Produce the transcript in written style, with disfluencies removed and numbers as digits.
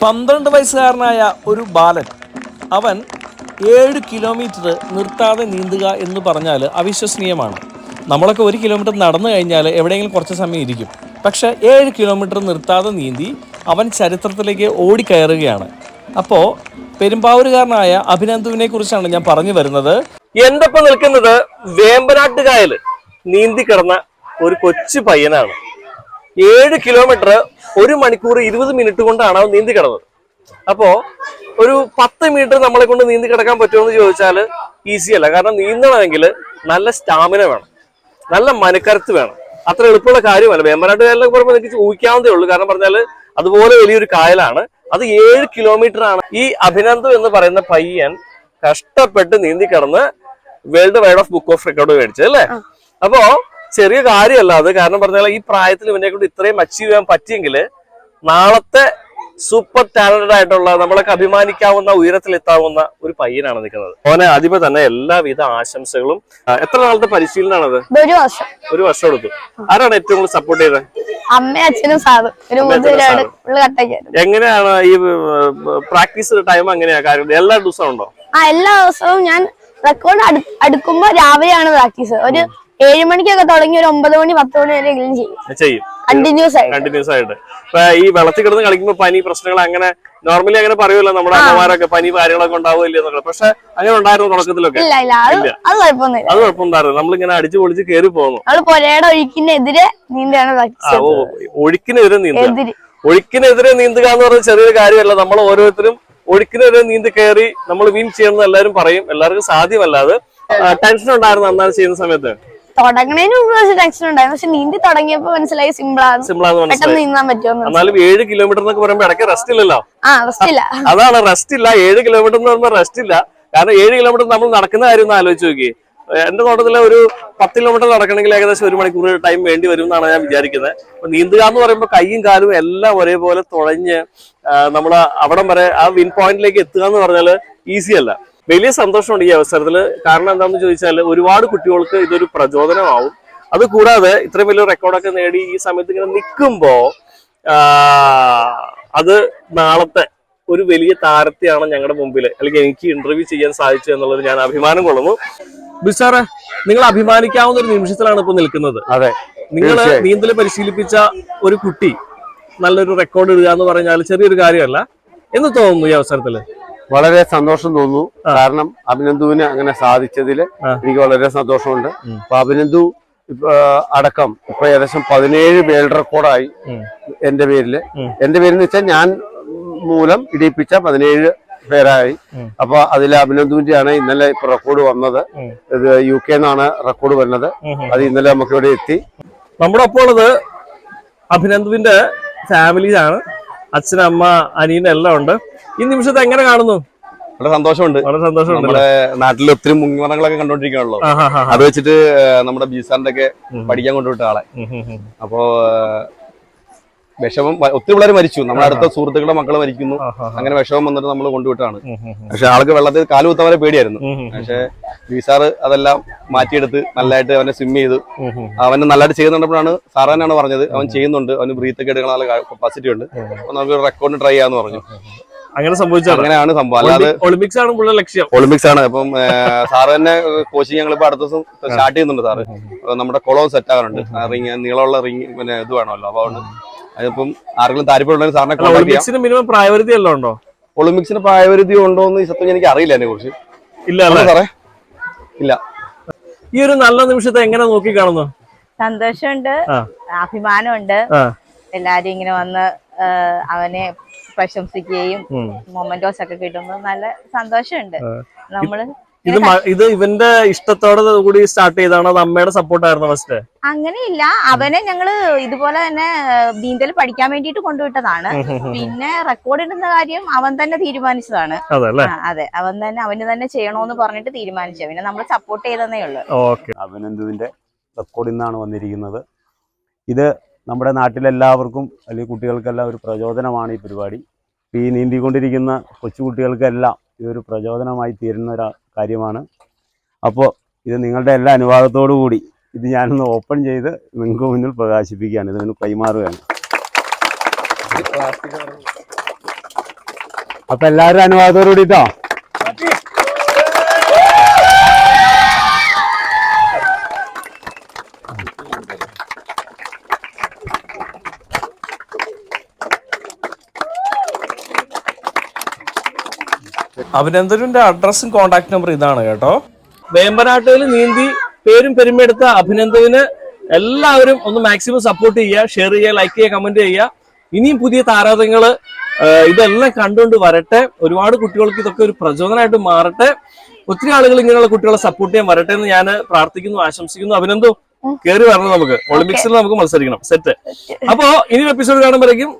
12 വയസ്സുകാരനായ ഒരു ബാലൻ അവൻ 7 കിലോമീറ്റർ നിർത്താതെ നീന്തുക എന്ന് പറഞ്ഞാൽ അവിശ്വസനീയമാണ്. നമ്മളൊക്കെ 1 കിലോമീറ്റർ നടന്നു കഴിഞ്ഞാൽ എവിടെയെങ്കിലും കുറച്ച് സമയം ഇരിക്കും. പക്ഷേ 7 കിലോമീറ്റർ നിർത്താതെ നീന്തി അവൻ ചരിത്രത്തിലേക്ക് ഓടിക്കയറുകയാണ്. അപ്പോൾ പെരുമ്പാവൂരുകാരനായ അഭിനന്ദുവിനെ കുറിച്ചാണ് ഞാൻ പറഞ്ഞു വരുന്നത്. എൻ്റെ ഒപ്പം നിൽക്കുന്നത് വേമ്പനാട്ടുകായൽ നീന്തി കിടന്ന ഒരു കൊച്ചു പയ്യനാണ്. 7 കിലോമീറ്റർ 1 മണിക്കൂർ 20 മിനിറ്റ് കൊണ്ടാണ് അവൻ നീന്തി കിടന്നത്. അപ്പോ ഒരു 10 മീറ്റർ നമ്മളെ കൊണ്ട് നീന്തി കിടക്കാൻ പറ്റുമോ എന്ന് ചോദിച്ചാൽ ഈസി അല്ല. കാരണം നീന്തണമെങ്കിൽ നല്ല സ്റ്റാമിന വേണം, നല്ല മനക്കരുത്ത് വേണം. അത്ര എളുപ്പമുള്ള കാര്യമല്ല. വേമ്പനാട്ട് കായലിനൊക്കെ പറയുമ്പോൾ എനിക്ക് ഊഹിക്കാവുന്നതേ ഉള്ളൂ. കാരണം പറഞ്ഞാൽ അതുപോലെ വലിയൊരു കായലാണ്. അത് 7 കിലോമീറ്റർ ആണ്. ഈ അഭിനന്ദു എന്ന് പറയുന്ന പയ്യൻ കഷ്ടപ്പെട്ട് നീന്തി കിടന്ന് world wide of book of record മേടിച്ചത് അല്ലേ? അപ്പോ ചെറിയ കാര്യമല്ല അത്. കാരണം പറഞ്ഞാൽ ഈ പ്രായത്തിൽ ഇവനെ കൊണ്ട് ഇത്രയും അച്ചീവ് ചെയ്യാൻ പറ്റിയെങ്കിൽ നാളത്തെ സൂപ്പർ ടാലന്റഡ് ആയിട്ടുള്ള നമ്മളൊക്കെ അഭിമാനിക്കാവുന്ന ഉയരത്തിലെത്താവുന്ന ഒരു പയ്യനാണ് നിൽക്കുന്നത്. അവനെ ആദ്യമേ തന്നെ എല്ലാവിധ ആശംസകളും. എത്ര നാളത്തെ പരിശീലനമാണത്? ഒരു വർഷം എടുത്തു. ആരാണ് ഏറ്റവും കൂടുതൽ സപ്പോർട്ട് ചെയ്തത്? അമ്മയും അച്ഛനും സാറും. എങ്ങനെയാണ് ഈ പ്രാക്ടീസ് ടൈം? എങ്ങനെയാ കാര്യം? എല്ലാ ദിവസവും ഉണ്ടോ? എല്ലാ ദിവസവും ഞാൻ റെക്കോർഡ് അടുക്കുമ്പോ രാവിലെയാണ് പ്രാക്ടീസ്. ഒരു 7 മണിക്കൊക്കെ തുടങ്ങി ഒരു 9 മണി 10 മണി വരെ ചെയ്യും കണ്ടിന്യൂസ് ആയിട്ട്. ഈ വെള്ളത്തിൽ കിടന്ന് കളിക്കുമ്പോ പനി പ്രശ്നങ്ങൾ അങ്ങനെ നോർമലി അങ്ങനെ പറയുമല്ലോ നമ്മുടെ അമ്മമാരൊക്കെ, പനി കാര്യങ്ങളൊക്കെ ഉണ്ടാവില്ല എന്നൊക്കെ. പക്ഷെ അങ്ങനെ ഉണ്ടായിരുന്നു തുടക്കത്തിലൊക്കെ? അത് കുഴപ്പമുണ്ടായിരുന്നു. നമ്മളിങ്ങനെ അടിച്ചു പൊളിച്ച് കയറി പോകുന്നു. ഒഴുക്കിനെതിരെ നീന്താണ്. ഒഴുക്കിനെതിരെ നീന്തുക. ഒഴുക്കിനെതിരെ നീന്തുക എന്ന് പറഞ്ഞ ചെറിയൊരു കാര്യമല്ല. നമ്മൾ ഓരോരുത്തരും ഒഴുക്കിനെതിരെ നീന്തി കയറി നമ്മൾ വിൻ ചെയ്യണമെന്ന് എല്ലാവരും പറയും. എല്ലാവർക്കും സാധ്യമല്ല. അത് ടെൻഷൻ ഉണ്ടായിരുന്നു അന്നാണ് ചെയ്യുന്ന സമയത്ത്? തുടങ്ങണേന് മുമ്പ് ടെൻഷൻ ഉണ്ടായിരുന്നു. പക്ഷെ നീന്തി തുടങ്ങിയപ്പോ മനസ്സിലായി സിമ്പിളാണ്, പെട്ടെന്ന് നീന്താൻ പറ്റുമോ. എന്നാലും 7 കിലോമീറ്റർ എന്നൊക്കെ പറയുമ്പോ ഇടയ്ക്ക് റെസ്റ്റ് ഇല്ലല്ലോ? റെസ്റ്റ് ഇല്ല. അതാണ് റെസ്റ്റ് ഇല്ല. 7 കിലോമീറ്റർ എന്ന് പറയുമ്പോൾ റെസ്റ്റ് ഇല്ല. കാരണം 7 കിലോമീറ്റർ നമ്മൾ നടക്കുന്ന കാര്യം ഒന്ന് ആലോചിച്ച് നോക്കി. എന്റെ തോട്ടത്തില് ഒരു 10 കിലോമീറ്റർ നടക്കണമെങ്കിൽ ഏകദേശം 1 മണിക്കൂർ ടൈം വേണ്ടി വരും എന്നാണ് ഞാൻ വിചാരിക്കുന്നത്. അപ്പൊ നീന്തുക എന്ന് പറയുമ്പോൾ കൈയും കാലും എല്ലാം ഒരേപോലെ തുഴഞ്ഞ് നമ്മൾ അവിടം വരെ ആ വിൻ പോയിന്റിലേക്ക് എത്തുക എന്ന് പറഞ്ഞാൽ ഈസി അല്ല. വലിയ സന്തോഷമുണ്ട് ഈ അവസരത്തിൽ. കാരണം എന്താണെന്ന് ചോദിച്ചാൽ ഒരുപാട് കുട്ടികൾക്ക് ഇതൊരു പ്രചോദനമാവും. അത് കൂടാതെ ഇത്രയും വലിയ റെക്കോർഡൊക്കെ നേടി ഈ സമയത്ത് ഇങ്ങനെ നിൽക്കുമ്പോ അത് നാളത്തെ ഒരു വലിയ താരത്തെയാണ് ഞങ്ങളുടെ മുമ്പിൽ, അല്ലെങ്കിൽ എനിക്ക് ഇന്റർവ്യൂ ചെയ്യാൻ സാധിച്ചു എന്നുള്ളത് ഞാൻ അഭിമാനം കൊള്ളുന്നു. ബിസാറെ, നിങ്ങൾ അഭിമാനിക്കാവുന്ന ഒരു നിമിഷത്തിലാണ് ഇപ്പൊ നിൽക്കുന്നത്. അതെ, നിങ്ങൾ നീന്തൽ പരിശീലിപ്പിച്ച ഒരു കുട്ടി നല്ലൊരു റെക്കോർഡ് ഇടുക എന്ന് പറഞ്ഞാൽ ചെറിയൊരു കാര്യമല്ല. എന്ന് തോന്നുന്നു ഈ അവസരത്തില്? വളരെ സന്തോഷം തോന്നുന്നു. കാരണം അഭിനന്ദുവിന് അങ്ങനെ സാധിച്ചതിൽ എനിക്ക് വളരെ സന്തോഷമുണ്ട്. അപ്പൊ അഭിനന്ദു അടക്കം ഇപ്പൊ ഏകദേശം 17 വേൾഡ് റെക്കോർഡായി എന്റെ പേരില്. എന്റെ പേരിൽ വെച്ചാൽ ഞാൻ മൂലം ഇടിയിപ്പിച്ച 17 പേരായി. അപ്പൊ അതിൽ അഭിനന്ദുവിന്റെ ആണ് ഇന്നലെ ഇപ്പൊ റെക്കോർഡ് വന്നത്. ഇത് UK എന്നാണ് റെക്കോർഡ് വരുന്നത്. അത് ഇന്നലെ നമുക്ക് ഇവിടെ എത്തി. നമ്മുടെ ഒപ്പം ഉള്ളത് അഭിനന്ദുവിന്റെ ഫാമിലിയാണ്. അച്ഛൻ, അമ്മ, അനിയൻ എല്ലാം ഉണ്ട്. ഈ നിമിഷത്തെ എങ്ങനെ കാണുന്നു? വളരെ സന്തോഷമുണ്ട്. നമ്മുടെ നാട്ടിൽ ഒത്തിരി മുങ്ങിമറങ്ങളൊക്കെ കണ്ടോണ്ടിരിക്കണല്ലോ. അത് വെച്ചിട്ട് നമ്മുടെ ബീസാറിന്റെ ഒക്കെ പഠിക്കാൻ കൊണ്ടുവിട്ട ആളെ. അപ്പോ വിഷമം, ഒത്തിരി പിള്ളേർ മരിച്ചു. നമ്മുടെ അടുത്ത സുഹൃത്തുക്കളുടെ മക്കള് മരിക്കുന്നു. അങ്ങനെ വിഷമം വന്നിട്ട് നമ്മൾ കൊണ്ടുവിട്ടാണ്. പക്ഷെ ആൾക്ക് വെള്ളത്തിൽ കാല് കുത്താൻ വരെ പേടിയായിരുന്നു. പക്ഷെ ബീസാറ് അതെല്ലാം മാറ്റിയെടുത്ത് നല്ലതായിട്ട് അവനെ സ്വിം ചെയ്തു. അവന് നല്ലതായിട്ട് ചെയ്യുന്നുണ്ടപ്പോഴാണ് സാറ് തന്നെയാണ് പറഞ്ഞത് അവൻ ചെയ്യുന്നുണ്ട്, അവന് ബ്രീത്തൊക്കെ എടുക്കാൻ നല്ല കപ്പാസിറ്റി ഉണ്ട്, അപ്പൊ നമുക്ക് റെക്കോർഡ് ട്രൈ ചെയ്യാന്ന് പറഞ്ഞു. അങ്ങനെ സംഭവിച്ചു. അങ്ങനെയാണ് സംഭവം. അല്ലാതെ ഒളിമ്പിക്സ് ആണ് പുള്ളിയുടെ ലക്ഷ്യം. ഒളിമ്പിക്സ് ആണ്. അപ്പം സാറ് തന്നെ കോച്ചിങ് ഞങ്ങൾ ഇപ്പൊ അടുത്ത ദിവസം സ്റ്റാർട്ട് ചെയ്യുന്നുണ്ട്. സാറ് നമ്മുടെ കുളവും സെറ്റ് ആകാറുണ്ട്. റിങ്, നീളമുള്ള റിങ്, പിന്നെ ഇത് വേണമല്ലോ. അപ്പൊ അതുകൊണ്ട് അതിപ്പം ആരെങ്കിലും താല്പര്യമുണ്ടെങ്കിൽ സാറിനെ കോൺടാക്ട് ചെയ്യാം. മിനിമം പ്രായപരിധി എല്ലാം ഉണ്ടോ? ഒളിമ്പിക്സിന് പ്രായപരിധി ഉണ്ടോ എന്ന് സത്യം എനിക്ക് അറിയില്ല അതിനെ കുറിച്ച്. ഇല്ല സാറേ, ഇല്ല. ഈ ഒരു നല്ല നിമിഷത്തെ എങ്ങനെ നോക്കി കാണുന്നു? സന്തോഷമുണ്ട്, അഭിമാനമുണ്ട്. എല്ലാരും ഇങ്ങനെ വന്ന് അവനെ പ്രശംസിക്കുകയും മൊമെന്റോസ് ഒക്കെ കിട്ടുമ്പോൾ നല്ല സന്തോഷമുണ്ട്. നമ്മള് ഇത് ഇവന്റെ ഇഷ്ടത്തോടെ കൂടി സ്റ്റാർട്ട് ചെയ്താണോ? അത് അമ്മയുടെ സപ്പോർട്ടായിരുന്നു ഫസ്റ്റ്? അങ്ങനെയില്ല, അവനെ ഞങ്ങള് ഇതുപോലെ തന്നെ നീന്തൽ പഠിക്കാൻ വേണ്ടിട്ട് കൊണ്ടുവിട്ടതാണ്. പിന്നെ റെക്കോർഡ് ഇടുന്ന കാര്യം അവൻ തന്നെ തീരുമാനിച്ചതാണ്. അതെ, അവന് തന്നെ ചെയ്യണോന്ന് പറഞ്ഞിട്ട് തീരുമാനിച്ചു. പിന്നെ നമ്മൾ സപ്പോർട്ട് ചെയ്തതേ ഉള്ളൂ. അഭിനന്ദുവിന്റെ റെക്കോർഡിൽ നിന്നാണ് വന്നിരിക്കുന്നത്. ഇത് നമ്മുടെ നാട്ടിലെല്ലാവർക്കും അല്ലെങ്കിൽ കുട്ടികൾക്കെല്ലാം ഒരു പ്രചോദനമാണ് ഈ പരിപാടി. ഈ നീന്തിക്കൊണ്ടിരിക്കുന്ന കൊച്ചുകുട്ടികൾക്കെല്ലാം ഇതൊരു പ്രചോദനമായി തീരുന്ന ഒരു കാര്യമാണ്. അപ്പോൾ ഇത് നിങ്ങളുടെ എല്ലാ അനുവാദത്തോടു കൂടി ഇത് ഞാനൊന്ന് ഓപ്പൺ ചെയ്ത് നിങ്ങൾക്ക് മുന്നിൽ പ്രകാശിപ്പിക്കുകയാണ്. ഇതിന് കൈമാറുകയാണ്. അപ്പൊ എല്ലാവരും അനുവാദത്തോടു കൂടിട്ടോ. അഭിനന്ദനന്റെ അഡ്രസ്സും കോണ്ടാക്ട് നമ്പർ ഇതാണ് കേട്ടോ. വേമ്പനാട്ടുകയിൽ നീന്തി പേരും പെരുമെടുത്ത അഭിനന്ദന് എല്ലാവരും ഒന്ന് മാക്സിമം സപ്പോർട്ട് ചെയ്യുക, ഷെയർ ചെയ്യുക, ലൈക്ക് ചെയ്യുക, കമന്റ് ചെയ്യുക. ഇനിയും പുതിയ താരാതങ്ങള് ഇതെല്ലാം കണ്ടുകൊണ്ട് വരട്ടെ. ഒരുപാട് കുട്ടികൾക്ക് ഇതൊക്കെ ഒരു പ്രചോദനമായിട്ട് മാറട്ടെ. ഒത്തിരി ആളുകൾ ഇങ്ങനെയുള്ള കുട്ടികളെ സപ്പോർട്ട് ചെയ്യാൻ വരട്ടെ എന്ന് ഞാൻ പ്രാർത്ഥിക്കുന്നു, ആശംസിക്കുന്നു. അഭിനന്ദു കയറി വരണം, നമുക്ക് ഒളിമ്പിക്സിൽ നമുക്ക് മത്സരിക്കണം. സെറ്റ്. അപ്പോ ഇനി എപ്പിസോഡ് കാണുമ്പോഴേക്കും